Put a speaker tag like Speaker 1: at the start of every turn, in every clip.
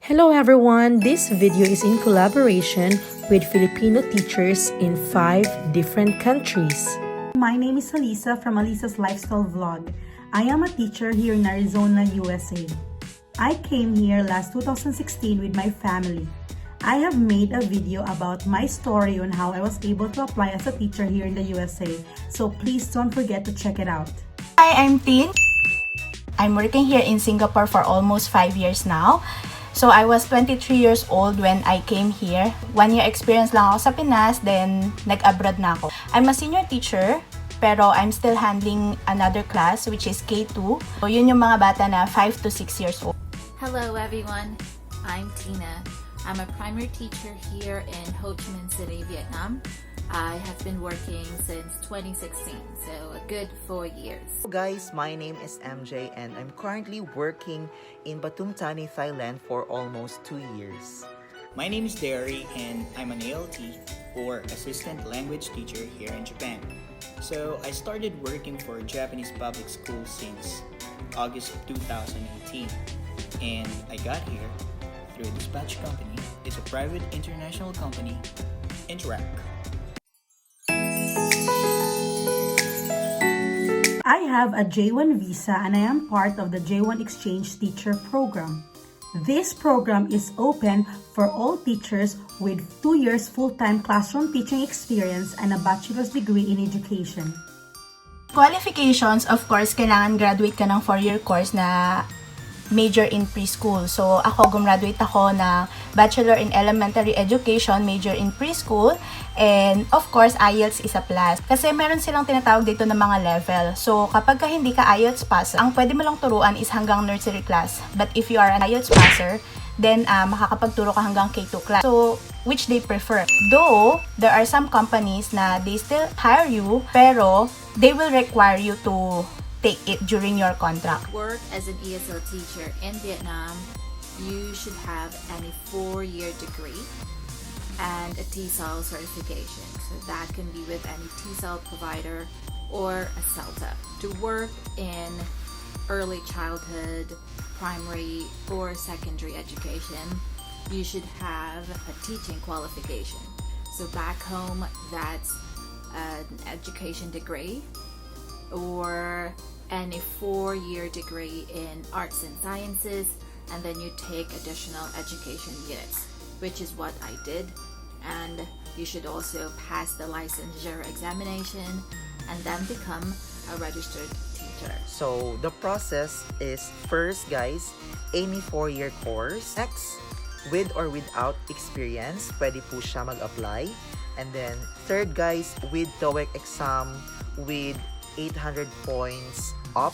Speaker 1: Hello everyone, this video is in collaboration with Filipino teachers in 5 different countries.
Speaker 2: My name is Alissa from Alissa's Lifestyle vlog. I am a teacher here in Arizona, USA. I came here last 2016 with my family. I have made a video about my story on how I was able to apply as a teacher here in the USA, so please don't forget to check it out.
Speaker 3: Hi, I'm Tin. I'm working here in Singapore for almost 5 years now. So I was 23 years old when I came here. 1 year experience lang ako sa Pinas, then nag-abroad na ako. I'm a senior teacher, pero I'm still handling another class which is K2. So yun yung mga bata na 5 to 6 years old.
Speaker 4: Hello everyone, I'm Tina. I'm a primary teacher here in Ho Chi Minh City, Vietnam. I have been working since 2016, so a good 4 years.
Speaker 5: Hello guys, my name is MJ and I'm currently working in Pathum Thani, Thailand for almost 2 years.
Speaker 6: My name is Derry and I'm an ALT or Assistant Language Teacher here in Japan. So I started working for Japanese public school since August of 2018 and I got here through a dispatch company. It's a private international company, Interact.
Speaker 2: I have a J1 visa and I am part of the J1 Exchange Teacher Program. This program is open for all teachers with 2 years full-time classroom teaching experience and a bachelor's degree in education.
Speaker 3: Qualifications, of course, kailangan graduate ka ng 4-year course na major in preschool. So ako, gumraduate ako ng Bachelor in Elementary Education, major in preschool, and of course, IELTS is a plus. Kasi meron silang tinatawag dito ng mga level. So kapag ka hindi ka IELTS passer, ang pwede mo lang turuan is hanggang nursery class. But if you are an IELTS passer, then makakapagturo ka hanggang K2 class. So, which they prefer. Though, there are some companies na they still hire you, pero they will require you to take it during your contract.
Speaker 4: Work as an ESL teacher in Vietnam, you should have any 4-year degree and a TESOL certification. So that can be with any TESOL provider or a CELTA. To work in early childhood, primary or secondary education, you should have a teaching qualification. So back home, that's an education degree or any 4-year degree in arts and sciences, and then you take additional education units, which is what I did. And you should also pass the licensure examination and then become a registered teacher.
Speaker 5: So the process is first guys, any 4-year course. Next, with or without experience, pwede po siya mag-apply. And then third guys, with TOEIC exam with 800 points up,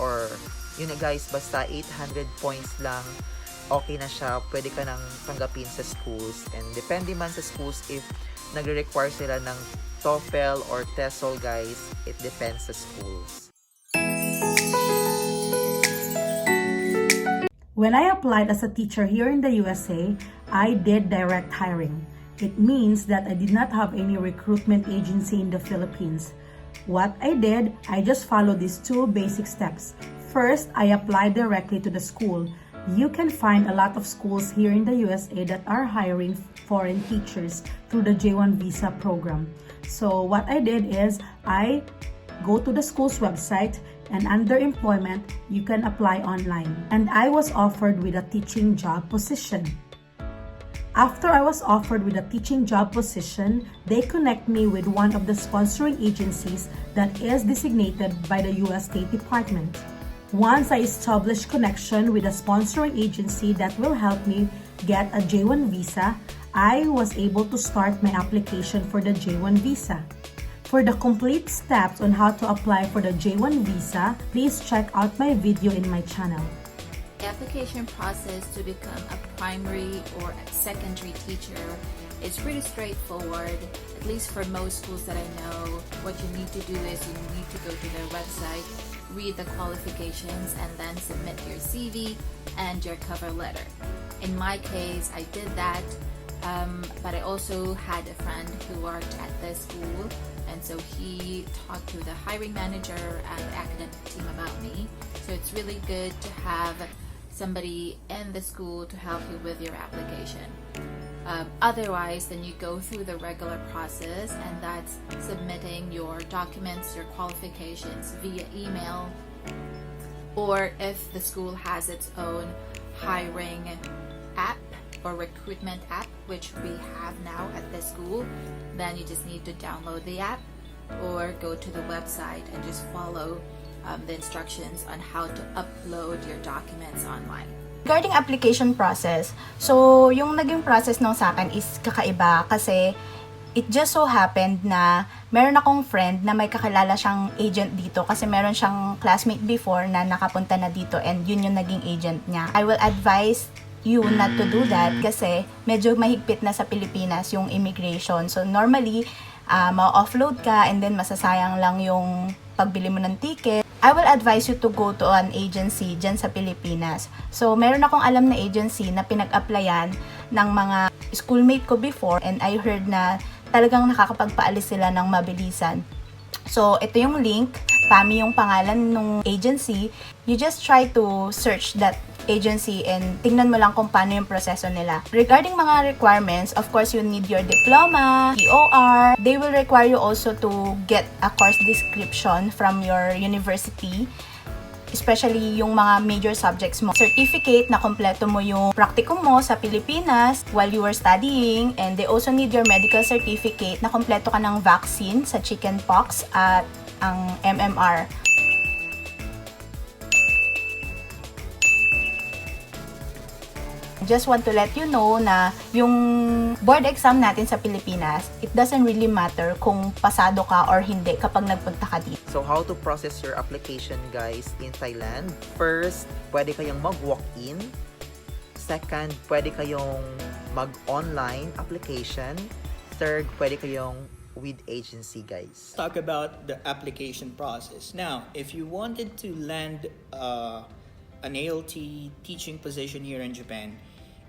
Speaker 5: or yun na guys, basta 800 points lang, okay na siya, pwede ka nang tanggapin sa schools. And depende man sa schools if nagre-require sila ng TOEFL or TESOL guys, it depends sa schools.
Speaker 2: When I applied as a teacher here in the USA, I did direct hiring. It means that I did not have any recruitment agency in the Philippines. What I did, I just followed these 2 basic steps. First, I applied directly to the school. You can find a lot of schools here in the USA that are hiring foreign teachers through the J1 visa program. So what I did is, I go to the school's website, and under employment, you can apply online. And I was offered with a teaching job position. After I was offered with a teaching job position, they connect me with one of the sponsoring agencies that is designated by the US State Department. Once I established connection with a sponsoring agency that will help me get a J1 visa, I was able to start my application for the J1 visa. For the complete steps on how to apply for the J1 visa, please check out my video in my channel.
Speaker 4: The application process to become a primary or a secondary teacher is pretty straightforward, at least for most schools that I know. What you need to do is you need to go to their website, read the qualifications, and then submit your CV and your cover letter. In my case, I did that, but I also had a friend who worked at the school, and so he talked to the hiring manager and academic team about me. So it's really good to have somebody in the school to help you with your application. Otherwise, then you go through the regular process, and that's submitting your documents, your qualifications via email, or if the school has its own hiring app or recruitment app, which we have now at the school, then you just need to download the app or go to the website and just follow the instructions on how to upload your documents online.
Speaker 3: Regarding application process, so yung naging process nung sa akin is kakaiba kasi it just so happened na meron akong friend na may kakilala siyang agent dito kasi meron siyang classmate before na nakapunta na dito and yun yung naging agent niya. I will advise you not to do that kasi medyo mahigpit na sa Pilipinas yung immigration. So normally, ma-offload ka and then masasayang lang yung pagbili mo ng ticket. I will advise you to go to an agency dyan sa Pilipinas. So, meron akong alam na agency na pinag-applyan ng mga schoolmate ko before and I heard na talagang nakakapagpaalis sila ng mabilisan. So, ito yung link. PAMI yung pangalan ng agency. You just try to search that agency and tingnan mo lang kung paano yung proseso nila. Regarding mga requirements, of course, you need your diploma, TOR. They will require you also to get a course description from your university, especially yung mga major subjects mo. Certificate na kompleto mo yung practicum mo sa Pilipinas while you were studying, and they also need your medical certificate na kompleto ka ng vaccine sa chickenpox at ang MMR. Just want to let you know na yung board exam natin sa Pilipinas, it doesn't really matter kung pasado ka or hindi kapag nagpunta ka dito.
Speaker 5: So how to process your application, guys, in Thailand? First, pwede kayong mag-walk-in. Second, pwede kayong mag-online application. Third, pwede kayong with agency, guys.
Speaker 6: Talk about the application process. Now, if you wanted to land an ALT teaching position here in Japan,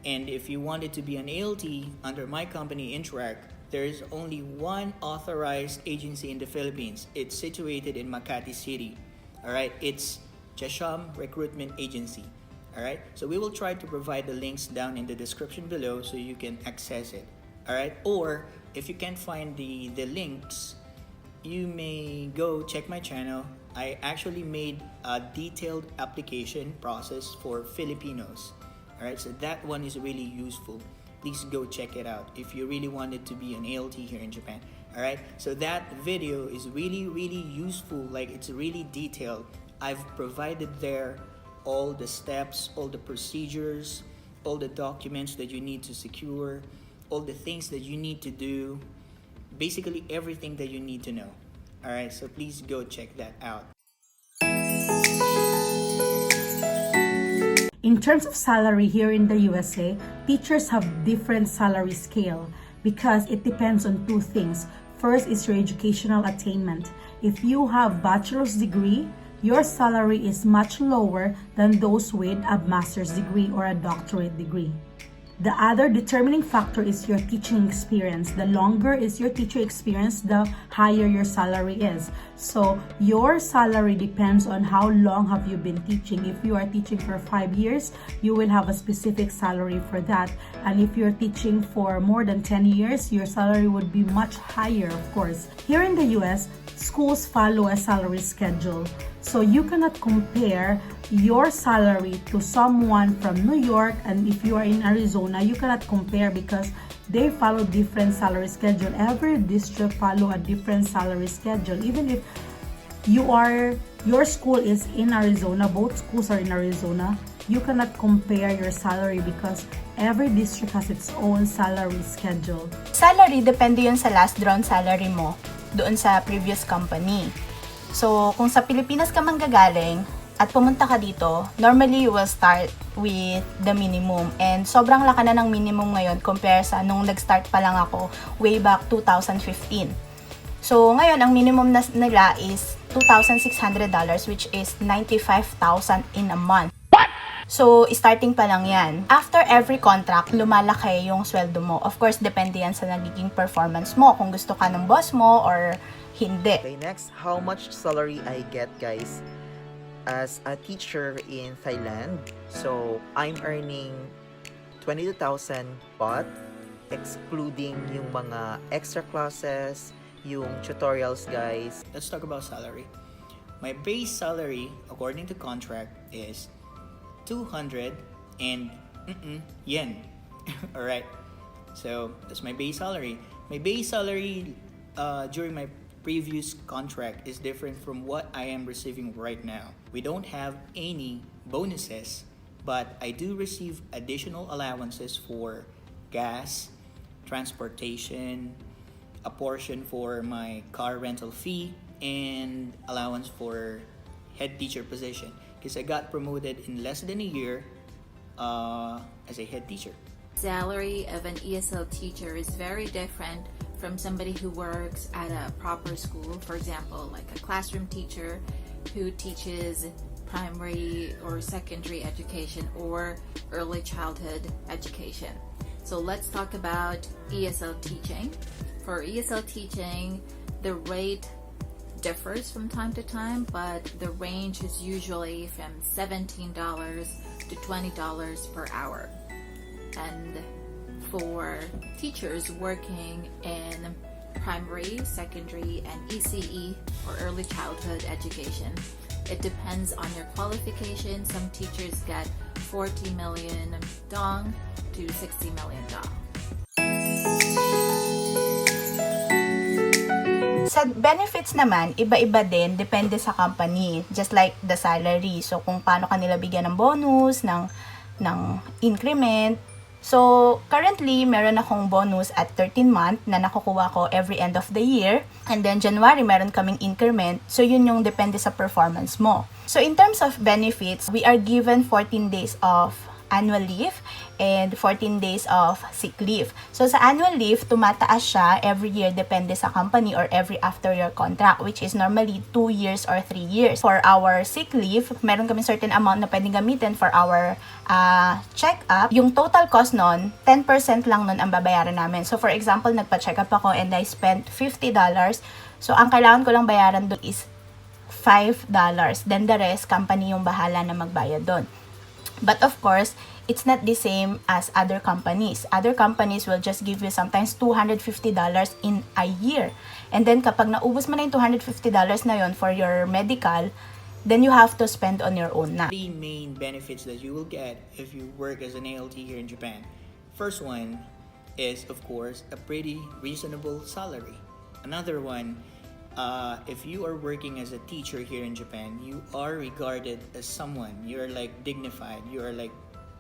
Speaker 6: and if you wanted to be an ALT under my company, Interact, there is only one authorized agency in the Philippines. It's situated in Makati City. All right, it's Jasham Recruitment Agency. All right, so we will try to provide the links down in the description below so you can access it. All right, or if you can't find the links, you may go check my channel. I actually made a detailed application process for Filipinos. Alright, so that one is really useful. Please go check it out if you really wanted to be an ALT here in Japan. Alright, so that video is really useful. Like, it's really detailed. I've provided there all the steps, all the procedures, all the documents that you need to secure, all the things that you need to do, basically everything that you need to know. Alright, so please go check that out.
Speaker 2: In terms of salary here in the USA, teachers have different salary scale because it depends on two things. First is your educational attainment. If you have bachelor's degree, your salary is much lower than those with a master's degree or a doctorate degree. The other determining factor is your teaching experience. The longer is your teacher experience, the higher your salary is. So your salary depends on how long have you been teaching. If you are teaching for 5 years, you will have a specific salary for that. And if you're teaching for more than 10 years, your salary would be much higher, of course. Here in the US, schools follow a salary schedule. So you cannot compare your salary to someone from New York, and if you are in Arizona, you cannot compare because they follow different salary schedule. Every district follow a different salary schedule. Even if your school is in Arizona, both schools are in Arizona, you cannot compare your salary because every district has its own salary schedule.
Speaker 3: Salary, depende yun sa last drawn salary mo doon sa previous company. So, kung sa Pilipinas ka manggagaling at pumunta ka dito, normally you will start with the minimum. And sobrang laki na ng minimum ngayon compare sa nung nag-start pa lang ako way back 2015. So, ngayon, ang minimum nila is $2,600, which is $95,000 in a month. So, starting pa lang yan. After every contract, lumalaki yung sweldo mo. Of course, depende yan sa nagiging performance mo. Kung gusto ka ng boss mo or hindi.
Speaker 5: Okay, next, how much salary I get, guys? as a teacher in Thailand. So I'm earning 22,000 baht, excluding yung mga extra classes, yung tutorials, guys.
Speaker 6: Let's talk about salary. My base salary, according to contract, is 200 and yen. Alright, so that's my base salary. My base salary during my previous contract is different from what I am receiving right now. We don't have any bonuses, but I do receive additional allowances for gas, transportation, a portion for my car rental fee, and allowance for head teacher position because I got promoted in less than a year as a head teacher.
Speaker 4: Salary of an ESL teacher is very different from somebody who works at a proper school, for example, like a classroom teacher who teaches primary or secondary education or early childhood education. So let's talk about ESL teaching. For ESL teaching, the rate differs from time to time, but the range is usually from $17 to $20 per hour. And for teachers working in primary, secondary, and ECE or early childhood education, it depends on your qualification. Some teachers get 40 million dong to 60 million dong.
Speaker 3: Sa benefits naman, iba-iba din, depende sa company. Just like the salary. So, kung paano kanila bigyan ng bonus, ng increment. So, currently, meron akong bonus at 13-month na nakukuha ko every end of the year. And then, January, meron kaming increment. So, yun yung depende sa performance mo. So, in terms of benefits, we are given 14 days of annual leave and 14 days of sick leave. So, sa annual leave, tumataas siya every year depende sa company or every after your contract, which is normally 2 years or 3 years. For our sick leave, meron kami certain amount na pwedeng gamitin for our check-up. Yung total cost nun, 10% lang nun ang babayaran namin. So, for example, nagpa-check-up ako and I spent $50. So, ang kailangan ko lang bayaran doon is $5. Then the rest, company yung bahala na magbayad doon. But of course, it's not the same as other companies. Other companies will just give you sometimes $250 in a year. And then kapag naubos mo na yung $250 na yon for your medical, then you have to spend on your own na.
Speaker 6: The main benefits that you will get if you work as an ALT here in Japan. First one is, of course, a pretty reasonable salary. Another one, if you are working as a teacher here in Japan, you are regarded as someone. You are like dignified. You are like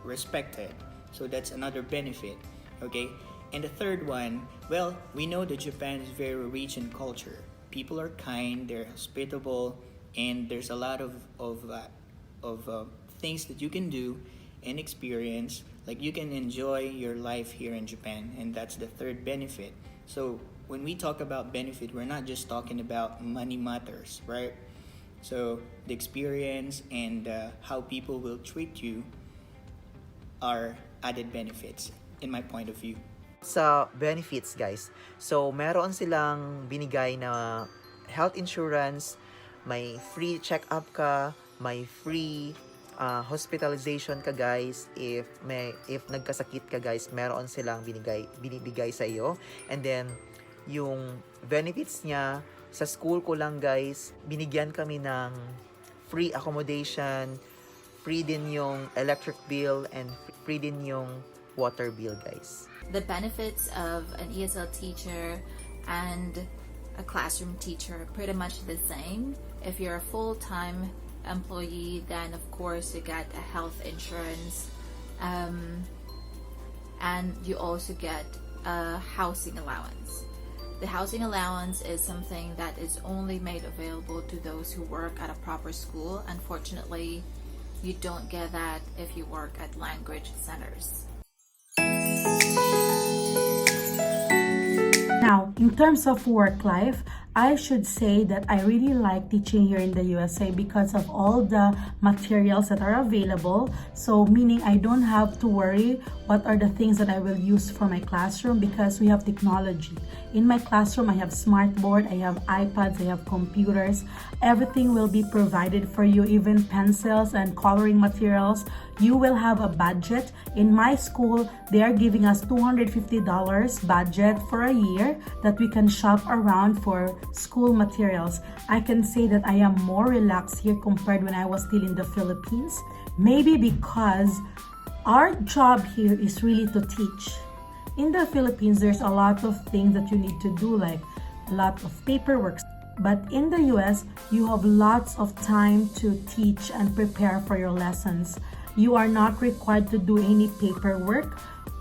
Speaker 6: respected. So that's another benefit. Okay. And the third one, well, we know that Japan is very rich in culture. People are kind. They're hospitable, and there's a lot of things that you can do and experience. Like you can enjoy your life here in Japan, and that's the third benefit. So when we talk about benefit, we're not just talking about money matters, right? So the experience and how people will treat you are added benefits in my point of view.
Speaker 5: Sa benefits, guys, so meron silang binigay na health insurance, may free check-up ka, may free hospitalization ka, guys. If nagkasakit ka, guys, meron silang binibigay sa iyo. And then yung benefits niya sa school ko lang, guys, binigyan kami ng free accommodation, free din yung electric bill, and free din yung water bill, guys.
Speaker 4: The benefits of an ESL teacher and a classroom teacher are pretty much the same. If you're a full-time employee, then of course you get a health insurance, and you also get a housing allowance. The housing allowance is something that is only made available to those who work at a proper school. Unfortunately, you don't get that if you work at language centers.
Speaker 2: Now, in terms of work life, I should say that I really like teaching here in the USA because of all the materials that are available. So meaning I don't have to worry what are the things that I will use for my classroom because we have technology. In my classroom, I have smartboard, I have iPads, I have computers. Everything will be provided for you, even pencils and coloring materials. You will have a budget. In my school, they are giving us $250 budget for a year that we can shop around for school materials. I can say that I am more relaxed here compared when I was still in the Philippines. Maybe because our job here is really to teach. In the Philippines, there's a lot of things that you need to do, like a lot of paperwork. But in the US, you have lots of time to teach and prepare for your lessons. You are not required to do any paperwork.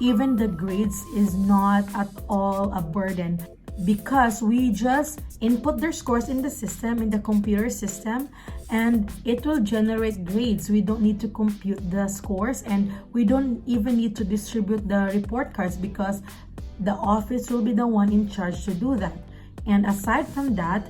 Speaker 2: Even the grades is not at all a burden because we just input their scores in the system, in the computer system, and it will generate grades. We don't need to compute the scores, and we don't even need to distribute the report cards because the office will be the one in charge to do that. And aside from that,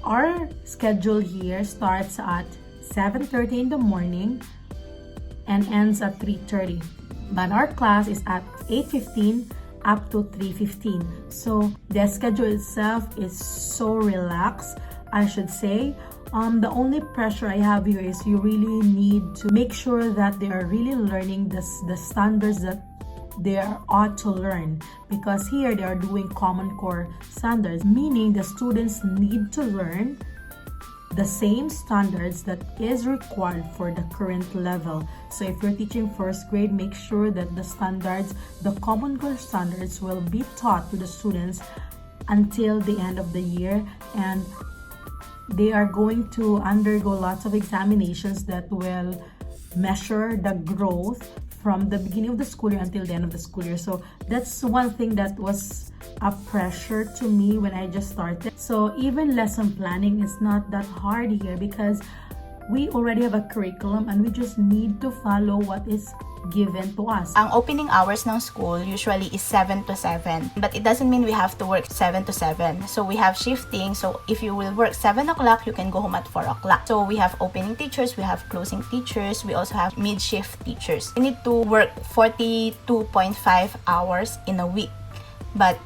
Speaker 2: our schedule here starts at 7:30 in the morning and ends at 3:30. But our class is at 8:15 up to 3:15. So the schedule itself is so relaxed, I should say. The only pressure I have here is you really need to make sure that they are really learning the standards that they are ought to learn, because here they are doing Common Core standards, meaning the students need to learn the same standards that is required for the current level. So if you're teaching first grade, make sure that the standards, the Common Core standards, will be taught to the students until the end of the year, and they are going to undergo lots of examinations that will measure the growth from the beginning of the school year until the end of the school year. So that's one thing that was a pressure to me when I just started. So even lesson planning is not that hard here because we already have a curriculum and we just need to follow what is given to us.
Speaker 3: Ang opening hours ng school usually is 7 to 7. But it doesn't mean we have to work 7 to 7. So we have shifting. So if you will work 7 o'clock, you can go home at 4 o'clock. So we have opening teachers, we have closing teachers, we also have mid-shift teachers. We need to work 42.5 hours in a week. But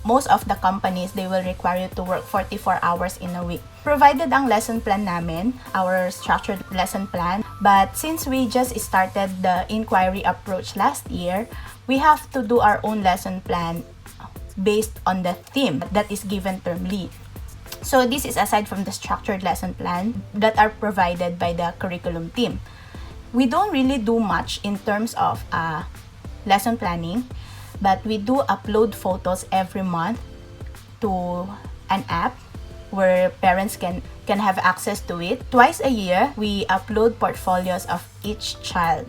Speaker 3: most of the companies, they will require you to work 44 hours in a week. Provided ang lesson plan namin, our structured lesson plan. But since we just started the inquiry approach last year, we have to do our own lesson plan based on the theme that is given termly. So this is aside from the structured lesson plan that are provided by the curriculum team. We don't really do much in terms of lesson planning, but we do upload photos every month to an app where parents can have access to it. Twice a year, we upload portfolios of each child.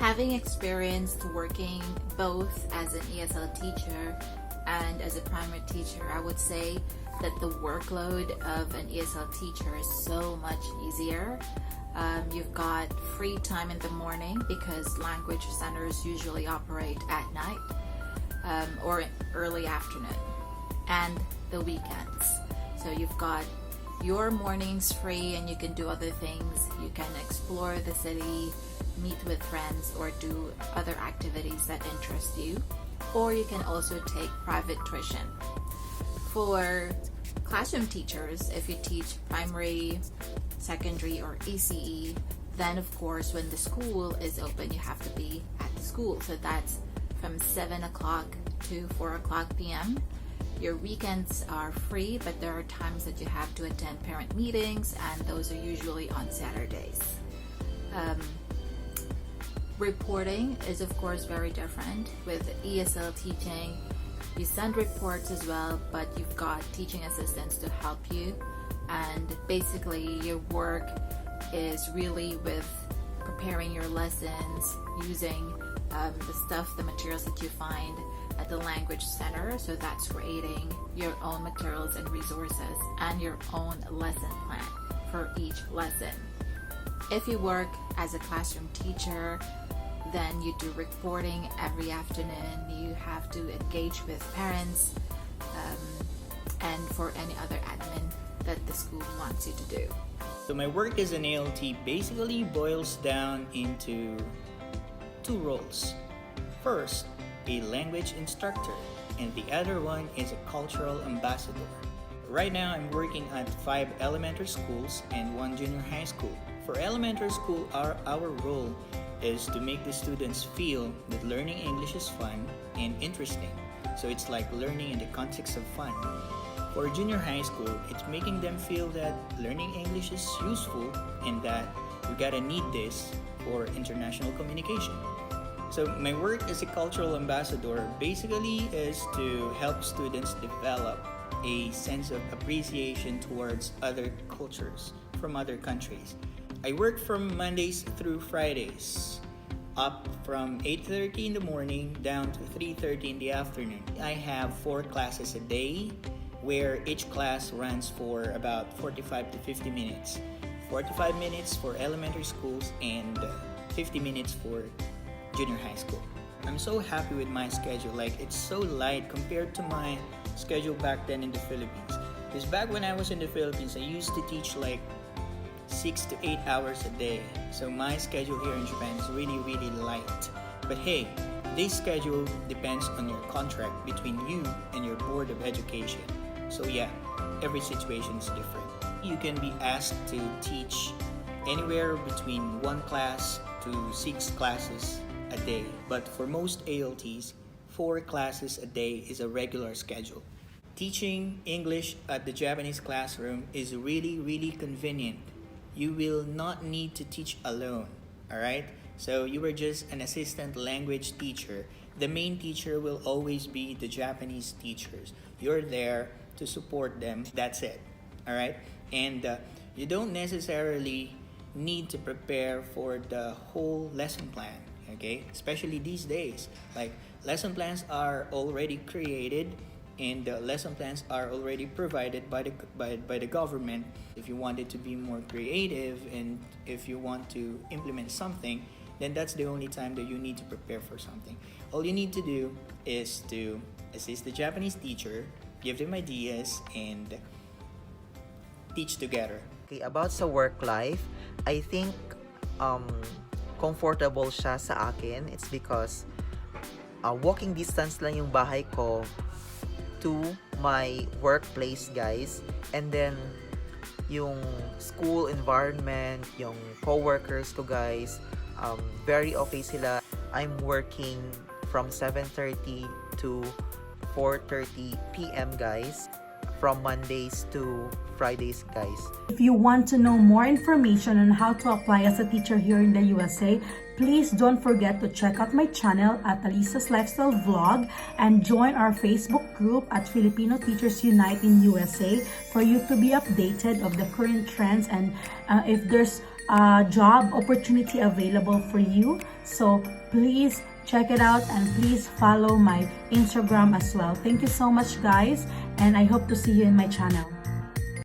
Speaker 4: Having experienced working both as an ESL teacher and as a primary teacher, I would say that the workload of an ESL teacher is so much easier. You've got free time in the morning because language centers usually operate at night or early afternoon, and the weekends. So you've got your mornings free and you can do other things. You can explore the city, meet with friends, or do other activities that interest you. Or you can also take private tuition. For classroom teachers, if you teach primary, secondary, or ECE, then of course when the school is open, you have to be at the school. So that's from 7 o'clock to 4 o'clock p.m. Your weekends are free, but there are times that you have to attend parent meetings, and those are usually on Saturdays. Reporting is of course very different. With ESL teaching, you send reports as well, but you've got teaching assistants to help you, and basically your work is really with preparing your lessons using the materials that you find at the language center. So that's creating your own materials and resources and your own lesson plan for each lesson. If you work as a classroom teacher, then you do reporting every afternoon. You have to engage with parents, and for any other admin that the school wants you to do.
Speaker 6: So my work as an ALT basically boils down into two roles. First, a language instructor, and the other one is a cultural ambassador. Right now, I'm working at 5 elementary schools and 1 junior high school. For elementary school, our role is to make the students feel that learning English is fun and interesting. So it's like learning in the context of fun. For junior high school, it's making them feel that learning English is useful and that we gotta need this for international communication. So my work as a cultural ambassador basically is to help students develop a sense of appreciation towards other cultures from other countries. I work from Mondays through Fridays, up from 8:30 in the morning down to 3:30 in the afternoon. I have 4 classes a day, where each class runs for about 45 to 50 minutes. 45 minutes for elementary schools and 50 minutes for junior high school. I'm so happy with my schedule. Like, it's so light compared to my schedule back then in the Philippines. Because back when I was in the Philippines, I used to teach like 6 to 8 hours a day. So my schedule here in Japan is really, really light. But hey, this schedule depends on your contract between you and your Board of Education. So yeah, every situation is different. You can be asked to teach anywhere between 1 class to 6 classes a day. But for most ALTs, 4 classes a day is a regular schedule. Teaching English at the Japanese classroom is really, really convenient. You will not need to teach alone, alright? So you are just an assistant language teacher. The main teacher will always be the Japanese teachers. You're there to support them. That's it, alright? And you don't necessarily need to prepare for the whole lesson plan, okay? Especially these days. Like, lesson plans are already created and the lesson plans are already provided by the government. If you want it to be more creative and if you want to implement something, then that's the only time that you need to prepare for something. All you need to do is to assist the Japanese teacher, give them ideas, and teach together.
Speaker 5: Okay, about sa work life, I think comfortable siya sa akin. It's because walking distance lang yung bahay ko to my workplace, guys. And then yung school environment, yung co-workers ko, guys, very okay sila. I'm working from 7:30 to 4:30 p.m. guys, from Mondays to Fridays, guys.
Speaker 2: If you want to know more information on how to apply as a teacher here in the USA, please don't forget to check out my channel at Alissa's Lifestyle Vlog and join our Facebook group at Filipino Teachers Unite in USA for you to be updated of the current trends and if there's a job opportunity available for you. So please check it out and please follow my Instagram as well. Thank you so much, guys, and I hope to see you in my channel.